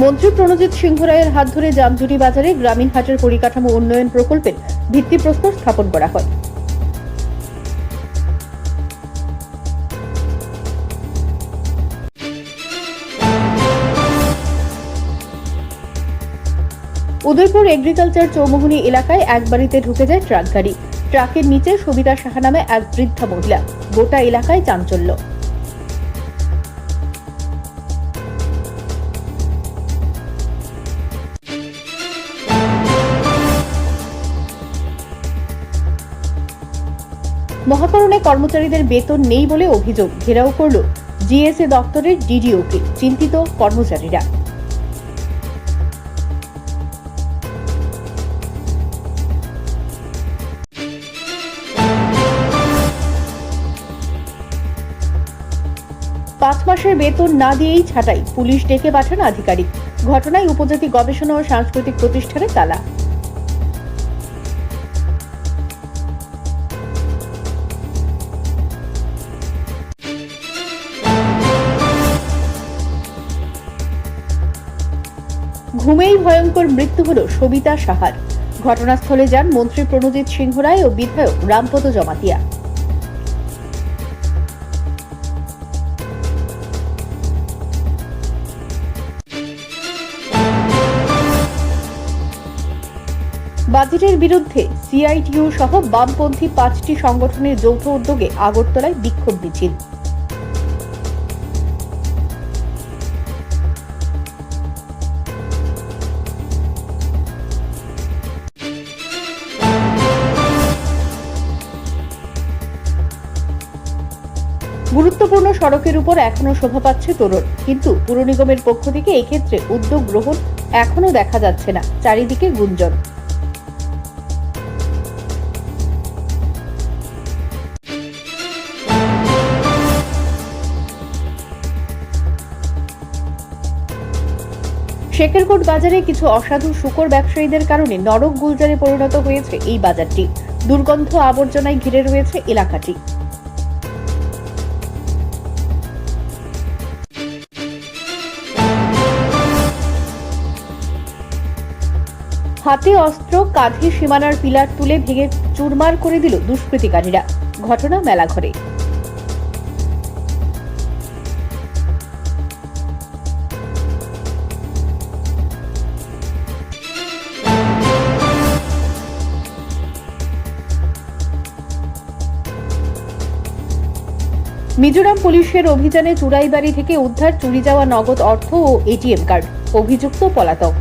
মন্ত্রী প্রণজিৎ সিংহ রায়ের হাত ধরে জামজুরি বাজারে গ্রামীণ হাটের পরিকাঠামো উন্নয়ন প্রকল্পের ভিত্তিপ্রস্তর স্থাপন করা হয়। উদয়পুর এগ্রিকালচার চৌমুহনী এলাকায় এক বাড়িতে ঢুকে যায় ট্রাক গাড়ি। ট্রাকের নিচে সবিতা সাহা নামে এক বৃদ্ধা মহিলা। গোটা এলাকায় চাঞ্চল্য। মহাকরণে কর্মচারীদের বেতন নেই বলে অভিযোগ। ঘেরাও করল জিএসএ দপ্তরের ডিডিওকে। চিন্তিত কর্মচারীরা। পাঁচ মাসের বেতন না দিয়েই ছাঁটাই, পুলিশ ডেকে পাঠান আধিকারিক। ঘটনায় উপজাতি গবেষণা ও সাংস্কৃতিক প্রতিষ্ঠানে তালা। ঘুমেই ভয়ঙ্কর মৃত্যু হল সবিতা সাহার। ঘটনাস্থলে যান মন্ত্রী প্রণজিৎ সিংহ রায় ও বিধায়ক রামপদ জমাতিয়া। বাজেটের বিরুদ্ধে সিআইটিইউ সহ বামপন্থী 5টি সংগঠনের যৌথ উদ্যোগে আগরতলায় বিক্ষোভ মিছিল। গুরুত্বপূর্ণ সড়কের উপর এখনো শোভা পাচ্ছে তোরণ, কিন্তু পুর নিগমের পক্ষ থেকে এক্ষেত্রে উদ্যোগ গ্রহণ এখনো দেখা যাচ্ছে না। চারিদিকে গুঞ্জন। শেখেরকোট বাজারে কিছু অসাধু শূকর ব্যবসায়ীদের কারণে নরক গুলজারে পরিণত হয়েছে এই বাজারটি। দুর্গন্ধ আবর্জনায় ঘিরে রয়েছে এলাকাটি। হাতে অস্ত্র, কাঁধে সীমানার পিলার তুলে ভেঙে চুরমার করে দিল দুষ্কৃতিকারীরা। ঘটনা মেলাঘরে। মিজোরাম পুলিশের অভিযানে চুরাইবাড়ি থেকে উদ্ধার চুরি যাওয়া নগদ অর্থ ও এটিএম কার্ড। অভিযুক্ত পলাতক।